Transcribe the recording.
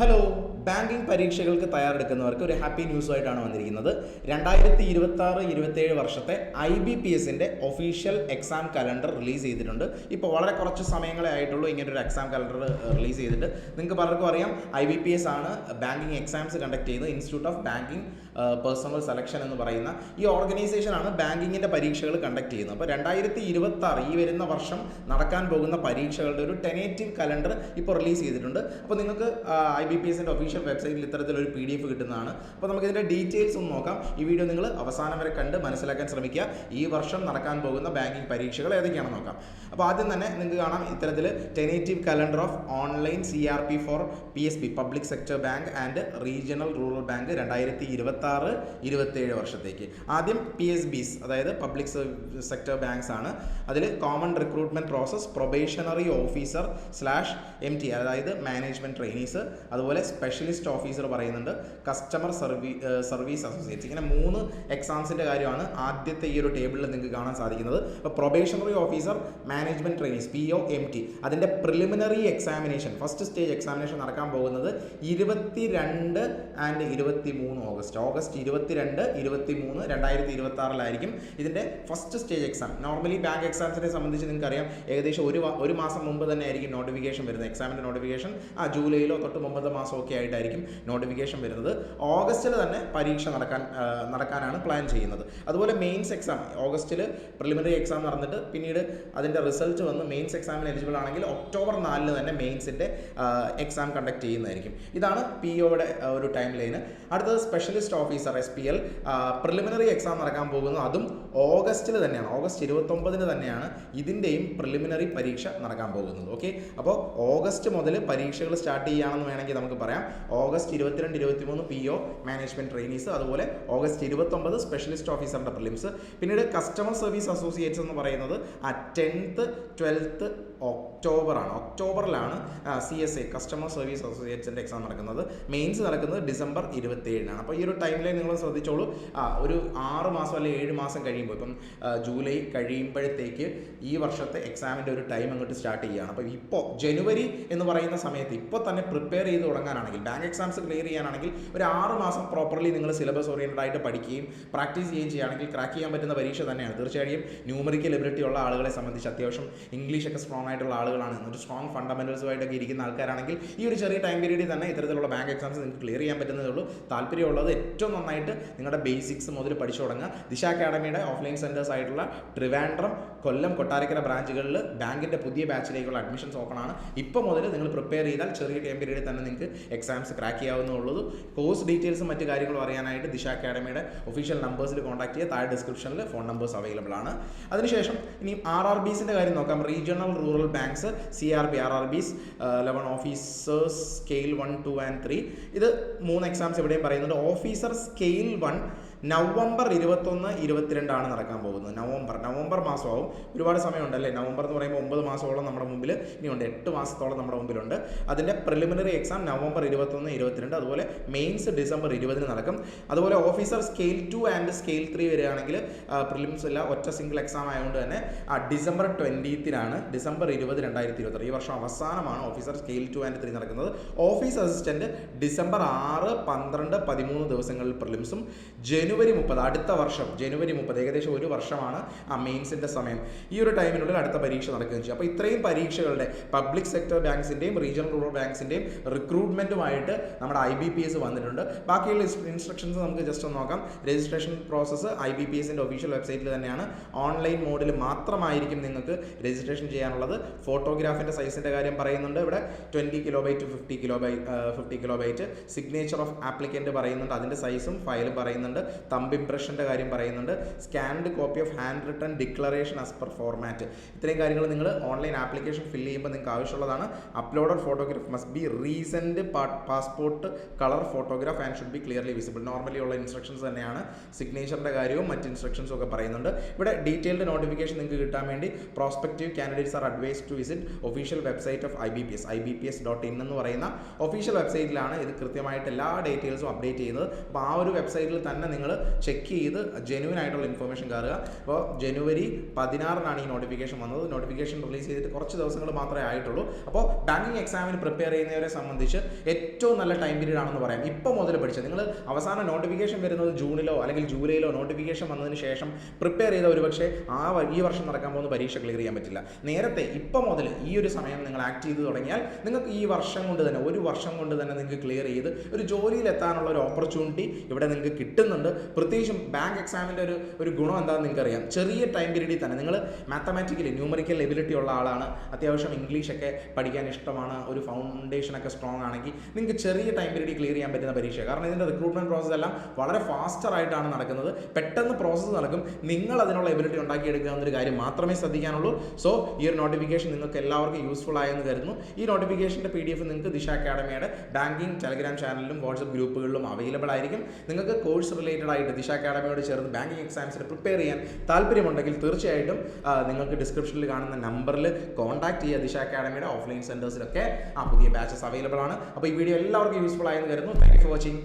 Hello, banking പരീക്ഷകൾക്ക് തയ്യാറെടുക്കുന്നവർക്ക് ഒരു happy ന്യൂസുമായിട്ടാണ് വന്നിരിക്കുന്നത്. 2026-27 വർഷത്തെ IBPSൻ്റെ ഒഫീഷ്യൽ എക്സാം കലണ്ടർ റിലീസ് ചെയ്തിട്ടുണ്ട്. ഇപ്പോൾ വളരെ കുറച്ച് സമയങ്ങളെ ആയിട്ടുള്ളൂ ഇങ്ങനൊരു എക്സാം കലണ്ടർ റിലീസ് ചെയ്തിട്ട്. നിങ്ങൾക്ക് പലർക്കും അറിയാം, IBPS ആണ് ബാങ്കിങ് എക്സാംസ് കണ്ടക്ട് ചെയ്യുന്നത്. Institute of banking personal selection എന്ന് പറയുന്ന ഈ ഓർഗനൈസേഷനാണ് ബാങ്കിങ്ങിൻ്റെ പരീക്ഷകൾ കണ്ടക്ട് ചെയ്യുന്നത്. അപ്പോൾ 2026 ഈ വരുന്ന വർഷം നടക്കാൻ പോകുന്ന പരീക്ഷകളുടെ ഒരു ടെനേറ്റീവ് കലണ്ടർ ഇപ്പോൾ റിലീസ് ചെയ്തിട്ടുണ്ട്. അപ്പോൾ നിങ്ങൾക്ക് IBPSൻ്റെ ഒഫീഷ്യൽ വെബ്സൈറ്റിൽ ഇത്തരത്തിലൊരു PDF കിട്ടുന്നതാണ്. അപ്പോൾ നമുക്കിതിൻ്റെ ഡീറ്റെയിൽസ് ഒന്ന് നോക്കാം. ഈ വീഡിയോ നിങ്ങൾ അവസാനം വരെ കണ്ട് മനസ്സിലാക്കാൻ ശ്രമിക്കുക. ഈ വർഷം നടക്കാൻ പോകുന്ന ബാങ്കിങ് പരീക്ഷകൾ ഏതൊക്കെയാണെന്ന് നോക്കാം. അപ്പോൾ ആദ്യം തന്നെ നിങ്ങൾക്ക് കാണാം, ഇത്തരത്തിൽ tentative calendar of online CRP for PSB public sector bank and regional rural bank 2026-27 വർഷത്തേക്ക്. ആദ്യം PSBs, അതായത് പബ്ലിക് സെക്ടർ ബാങ്ക്സ് ആണ്. അതിൽ common recruitment process, probationary officer /MT, അതായത് മാനേജ്മെൻറ്റ് ട്രെയിനീസ്, അതുപോലെ സ്പെഷ്യലിസ്റ്റ് ഓഫീസർ പറയുന്നുണ്ട്, കസ്റ്റമർ സർവീസ് അസോസിയേറ്റ്സ്. ഇങ്ങനെ 3 എക്സാംസിൻ്റെ കാര്യമാണ് ആദ്യത്തെ ഈ ഒരു ടേബിളിൽ നിങ്ങൾക്ക് കാണാൻ സാധിക്കുന്നത്. അപ്പോൾ probationary officer, management trainees POMT, അതിൻ്റെ preliminary examination, first stage examination നടക്കാൻ പോകുന്നത് 22 ആൻഡ് 23 ഓഗസ്റ്റ് 22, 23, 2026 ഇതിൻ്റെ first stage exam. Normally bank എക്സാംസിനെ സംബന്ധിച്ച് നിങ്ങൾക്കറിയാം, ഏകദേശം ഒരു മാസം മുമ്പ് തന്നെ ആയിരിക്കും നോട്ടിഫിക്കേഷൻ വരുന്നത്. എക്സാമിൻ്റെ നോട്ടിഫിക്കേഷൻ ജൂലൈയിലോ തൊട്ട് മുമ്പത്തെ മാസമൊക്കെ ആയിട്ടായിരിക്കും നോട്ടിഫിക്കേഷൻ വരുന്നത്. ഓഗസ്റ്റിൽ തന്നെ പരീക്ഷ നടക്കാനാണ് പ്ലാൻ ചെയ്യുന്നത്. അതുപോലെ മെയിൻസ് എക്സാം ഓഗസ്റ്റിൽ പ്രിലിമിനറി എക്സാം നടന്നിട്ട് പിന്നീട് അതിൻ്റെ റിസൾട്ട് വന്ന് മെയിൻസ് എക്സാമിന് എലിജിബിൾ ആണെങ്കിൽ ഒക്ടോബർ 4 തന്നെ മെയിൻസിൻ്റെ എക്സാം കണ്ടക്ട് ചെയ്യുന്നതായിരിക്കും. ഇതാണ് POയുടെ ഒരു ടൈം ലൈന്. അടുത്തത് specialist officer SPL, preliminary exam നടക്കാൻ പോകുന്നത് അതും ഓഗസ്റ്റിൽ തന്നെയാണ്. ഓഗസ്റ്റ് 29 തന്നെയാണ് ഇതിൻ്റെയും പ്രിലിമിനറി പരീക്ഷ നടക്കാൻ പോകുന്നത്. ഓക്കെ, അപ്പോൾ ഓഗസ്റ്റ് മുതൽ പരീക്ഷകൾ സ്റ്റാർട്ട് ചെയ്യുകയാണെന്ന് വേണമെങ്കിൽ നമുക്ക് പറയാം. ഓഗസ്റ്റ് 22, 23 PO മാനേജ്മെൻറ്റ് ട്രെയിനീസ്, അതുപോലെ ഓഗസ്റ്റ് 29 സ്പെഷ്യലിസ്റ്റ് ഓഫീസറിൻ്റെ പ്രിലിംസ്. പിന്നീട് കസ്റ്റമർ സർവീസ് അസോസിയേറ്റ്സ് എന്ന് പറയുന്നത് 10th, 12th ഒക്ടോബറിലാണ് CSA കസ്റ്റമർ സർവീസ് അസോസിയേറ്റ്സിൻ്റെ എക്സാം നടക്കുന്നത്. മെയിൻസ് നടക്കുന്നത് ഡിസംബർ 27 അപ്പോൾ ഈ ഒരു ടൈം ലൈൻ നിങ്ങൾ ശ്രദ്ധിച്ചോളൂ. ഒരു 6 മാസം അല്ലെങ്കിൽ 7 മാസം കഴിയുമ്പോൾ, ഇപ്പം ജൂലൈ കഴിയുമ്പോഴത്തേക്ക് ഈ വർഷത്തെ എക്സാമിൻ്റെ ഒരു ടൈം അങ്ങോട്ട് സ്റ്റാർട്ട് ചെയ്യുകയാണ്. അപ്പോൾ ഇപ്പോൾ ജനുവരി എന്ന് പറയുന്ന സമയത്ത് ഇപ്പോൾ തന്നെ പ്രിപ്പയർ ചെയ്ത് തുടങ്ങാനാണെങ്കിൽ, ബാങ്ക് എക്സാംസ് ക്ലിയർ ചെയ്യാനാണെങ്കിൽ ഒരു 6 മാസം പ്രോപ്പർലി നിങ്ങൾ സിലബസ് ഓറിയൻറ്റഡ് ആയിട്ട് പഠിക്കുകയും പ്രാക്ടീസ് ചെയ്യുകയും ചെയ്യുകയാണെങ്കിൽ ക്രാക്ക് ചെയ്യാൻ പറ്റുന്ന പരീക്ഷ തന്നെയാണ്. തീർച്ചയായും ന്യൂമറിക്കൽ എബിലിറ്റി ഉള്ള ആളുകളെ സംബന്ധിച്ച്, അത്യാവശ്യം ഇംഗ്ലീഷൊക്കെ സ്ട്രോങ് ആയിട്ടുള്ള ആളുകളാണ്, ഒരു സ്ട്രോങ് ഫണ്ടമെന്റൽസുമായിട്ടൊക്കെ ഇരിക്കുന്ന ആൾക്കാരാണെങ്കിൽ ഈ ഒരു ചെറിയ ടൈം പീരീഡിൽ തന്നെ ഇത്തരത്തിലുള്ള ബാങ്ക് എക്സാംസ് നിങ്ങൾക്ക് ക്ലിയർ ചെയ്യാൻ പറ്റുന്നതേ ഉള്ളൂ. താല്പര്യമുള്ളത് ഏറ്റവും നന്നായിട്ട് നിങ്ങളുടെ ബേസിക്സ് മുതൽ പഠിച്ചു തുടങ്ങുക. ദിശ അക്കാഡമിയുടെ ഓഫ്ലൈൻ സെൻറ്റേഴ്സ് ആയിട്ടുള്ള ട്രിവാൻഡ്രം, കൊല്ലം, കൊട്ടാരക്കര ബ്രാഞ്ചുകളിൽ ബാങ്കിൻ്റെ പുതിയ ബാച്ചിലേക്കുള്ള അഡ്മിഷൻസ് ഓപ്പൺ ആണ്. ഇപ്പോൾ മുതൽ നിങ്ങൾ പ്രിപ്പയർ ചെയ്താൽ ചെറിയ ടൈം പീരീഡിൽ തന്നെ നിങ്ങൾക്ക് എക്സാംസ് ക്രാക്ക് ചെയ്യാവുന്നുള്ളൂ. കോഴ്സ് ഡീറ്റെയിൽസും മറ്റു കാര്യങ്ങളും അറിയാനായിട്ട് ദിശ അക്കാഡമിയുടെ ഒഫീഷ്യൽ നമ്പേഴ്സിൽ കോൺടാക്ട് ചെയ്യുക. താഴെ ഡിസ്ക്രിപ്ഷനിൽ ഫോൺ നമ്പേഴ്സ് അവൈലബിൾ ആണ്. അതിനുശേഷം ഇനി RRBസിൻ്റെ കാര്യം നോക്കാം. Regional rural banks CRB RRBs 11 officers scale 1, 2 and 3. ഇത് 3 എക്സാംസ് ഇവിടെയും പറയുന്നുണ്ട്. ഓഫീസർ സ്കെയിൽ 1 നവംബർ 21, 22 നടക്കാൻ പോകുന്നത്. നവംബർ മാസമാവും. ഒരുപാട് സമയമുണ്ടല്ലേ. നവംബർ എന്ന് പറയുമ്പോൾ 9 മാസത്തോളം നമ്മുടെ മുമ്പിൽ ഇനിയുണ്ട്. 8 മാസത്തോളം നമ്മുടെ മുമ്പിലുണ്ട്. അതിൻ്റെ പ്രിലിമിനറി എക്സാം നവംബർ 21, 22. അതുപോലെ മെയിൻസ് ഡിസംബർ 20 നടക്കും. അതുപോലെ ഓഫീസർ സ്കെയിൽ 2 ആൻഡ് സ്കെയിൽ 3 വരികയാണെങ്കിൽ പ്രിലിംസ് ഇല്ല, ഒറ്റ സിംഗിൾ എക്സാം ആയതുകൊണ്ട് തന്നെ ഡിസംബർ 20 ഡിസംബർ 20, 2026 ഈ വർഷം അവസാനമാണ് ഓഫീസർ സ്കെയിൽ 2 ആൻഡ് 3 നടക്കുന്നത്. ഓഫീസ് അസിസ്റ്റൻറ്റ് ഡിസംബർ 6, 12, 13 ദിവസങ്ങളിൽ പ്രിലിംസും. ജനുവരി 30 അടുത്ത വർഷം ജനുവരി 30 ഏകദേശം ഒരു വർഷമാണ് മെയിൻസിൻ്റെ സമയം. ഈ ഒരു ടൈമിനുള്ളിൽ അടുത്ത പരീക്ഷ നടക്കുകയും ചെയ്യും. അപ്പോൾ ഇത്രയും പരീക്ഷകളുടെ പബ്ലിക് സെക്ടർ ബാങ്ക്സിൻ്റെയും റീജിയണൽ റൂറൽ ബാങ്ക്സിൻ്റെയും റിക്രൂട്ട്മെൻറ്റുമായിട്ട് നമ്മുടെ IBPS വന്നിട്ടുണ്ട്. ബാക്കിയുള്ള ഇൻസ്ട്രക്ഷൻസ് നമുക്ക് ജസ്റ്റ് ഒന്ന് നോക്കാം. രജിസ്ട്രേഷൻ പ്രോസസ്സ് IBPSൻ്റെ ഒഫീഷ്യൽ വെബ്സൈറ്റിൽ തന്നെയാണ്. ഓൺലൈൻ മോഡിൽ മാത്രമായിരിക്കും നിങ്ങൾക്ക് രജിസ്ട്രേഷൻ ചെയ്യാനുള്ളത്. ഫോട്ടോഗ്രാഫിൻ്റെ സൈസിൻ്റെ കാര്യം പറയുന്നുണ്ട്. ഇവിടെ 20 KB to 50 KB. Signature of applicant പറയുന്നുണ്ട്, അതിൻ്റെ സൈസും ഫയലും പറയുന്നുണ്ട്. തമ്പ് ഇംപ്രഷൻ്റെ കാര്യം പറയുന്നുണ്ട്. Scanned copy of hand written declaration as per format. ഇത്രയും കാര്യങ്ങൾ നിങ്ങൾ ഓൺലൈൻ ആപ്ലിക്കേഷൻ ഫില്ല് ചെയ്യുമ്പോൾ നിങ്ങൾക്ക് ആവശ്യമുള്ളതാണ്. Uploaded photograph must be recent passport colour photograph and should be clearly visible. Normally ഉള്ള ഇൻസ്ട്രക്ഷൻസ് തന്നെയാണ്. സിഗ്നേച്ചറിൻ്റെ കാര്യവും മറ്റ് ഇൻസ്ട്രക്ഷൻസും ഒക്കെ പറയുന്നുണ്ട്. ഇവിടെ ഡീറ്റെയിൽഡ് നോട്ടിഫിക്കേഷൻ നിങ്ങൾക്ക് കിട്ടാൻ വേണ്ടി prospective candidates are advised to visit official website of IBPS.in എന്ന് പറയുന്ന ഒഫീഷ്യൽ വെബ്സൈറ്റിലാണ് ഇത് കൃത്യമായിട്ട് എല്ലാ ഡീറ്റെയിൽസും അപ്ഡേറ്റ് ചെയ്യുന്നത്. അപ്പോൾ ആ ഒരു വെബ്സൈറ്റിൽ തന്നെ നിങ്ങൾ നിങ്ങൾ ചെക്ക് ചെയ്ത് ജെന്യൂൻ ആയിട്ടുള്ള ഇൻഫർമേഷൻ കയറുക. അപ്പോൾ ജനുവരി 16 ഈ നോട്ടിഫിക്കേഷൻ വന്നത്. നോട്ടിഫിക്കേഷൻ റിലീസ് ചെയ്തിട്ട് കുറച്ച് ദിവസങ്ങൾ മാത്രമേ ആയിട്ടുള്ളൂ. അപ്പോൾ ബാങ്കിങ് എക്സാമിന് പ്രിപ്പയർ ചെയ്യുന്നവരെ സംബന്ധിച്ച് ഏറ്റവും നല്ല ടൈം പീരീഡ് ആണെന്ന് പറയാം. ഇപ്പോൾ മുതൽ പഠിച്ചത് നിങ്ങൾ അവസാന നോട്ടിഫിക്കേഷൻ വരുന്നത് ജൂണിലോ അല്ലെങ്കിൽ ജൂലൈയിലോ നോട്ടിഫിക്കേഷൻ വന്നതിന് ശേഷം പ്രിപ്പയർ ചെയ്ത ഒരുപക്ഷെ ഈ വർഷം നടക്കാൻ പോകുന്ന പരീക്ഷ ക്ലിയർ ചെയ്യാൻ പറ്റില്ല. നേരത്തെ ഇപ്പോൾ മുതൽ ഈ ഒരു സമയം നിങ്ങൾ ആക്ട് ചെയ്ത് തുടങ്ങിയാൽ നിങ്ങൾക്ക് ഈ വർഷം കൊണ്ട് തന്നെ, ഒരു വർഷം കൊണ്ട് തന്നെ നിങ്ങൾക്ക് ക്ലിയർ ചെയ്ത് ഒരു ജോലിയിലെത്താനുള്ള ഒരു ഓപ്പർച്യൂണിറ്റി ഇവിടെ നിങ്ങൾക്ക് കിട്ടുന്നുണ്ട്. പ്രത്യേകിച്ചും ബാങ്ക് എക്സാമിൻ്റെ ഒരു ഗുണം എന്താണെന്ന് നിങ്ങൾക്കറിയാം. ചെറിയ ടൈം പീരീഡിൽ തന്നെ നിങ്ങൾ മാത്തമാറ്റിക്കലി ന്യൂമറിക്കൽ എബിലിറ്റി ഉള്ള ആളാണ്, അത്യാവശ്യം ഇംഗ്ലീഷൊക്കെ പഠിക്കാൻ ഇഷ്ടമാണ്, ഒരു ഫൗണ്ടേഷനൊക്കെ സ്ട്രോങ് ആണെങ്കിൽ നിങ്ങൾക്ക് ചെറിയ ടൈം പീരീഡിൽ ക്ലിയർ ചെയ്യാൻ പറ്റുന്ന പരീക്ഷ. കാരണം ഇതിൻ്റെ റിക്രൂട്ട്മെൻറ്റ് പ്രോസസ്സ് എല്ലാം വളരെ ഫാസ്റ്ററായിട്ടാണ് നടക്കുന്നത്. പെട്ടെന്ന് പ്രോസസ്സ് നടക്കും. നിങ്ങൾ അതിനുള്ള എബിലിറ്റി ഉണ്ടാക്കിയെടുക്കുക എന്നൊരു കാര്യം മാത്രമേ ശ്രദ്ധിക്കാനുള്ളൂ. സോ ഈ ഒരു നോട്ടിഫിക്കേഷൻ നിങ്ങൾക്ക് എല്ലാവർക്കും യൂസ്ഫുൾ ആയെന്ന് കരുതുന്നു. ഈ നോട്ടിഫിക്കേഷൻ്റെ PDF നിങ്ങൾക്ക് ദിശ അക്കാഡമിയുടെ ബാങ്കിങ് ടെലഗ്രാം ചാനലിലും വാട്സപ്പ് ഗ്രൂപ്പുകളിലും അവൈലബിൾ ആയിരിക്കും. നിങ്ങൾക്ക് കോഴ്സ് റിലേറ്റഡ് ആയിട്ട് ദിശ അക്കാഡമിയോട് ചേർന്ന് ബാങ്കിങ് എക്സാംസിന് പ്രിപ്പയർ ചെയ്യാൻ താല്പര്യമുണ്ടെങ്കിൽ തീർച്ചയായിട്ടും നിങ്ങൾക്ക് ഡിസ്ക്രിപ്ഷനിൽ കാണുന്ന നമ്പറിൽ കോൺടാക്ട് ചെയ്യുക. ദിശ അക്കാഡമിയുടെ ഓഫ്ലൈൻ സെൻറ്റേഴ്സിലൊക്കെ പുതിയ ബാച്ചസ് അവൈലബിൾ ആണ്. അപ്പോൾ ഈ വീഡിയോ എല്ലാവർക്കും യൂസ്ഫുൾ ആയെന്ന് കരുതുന്നു. Thank you for watching.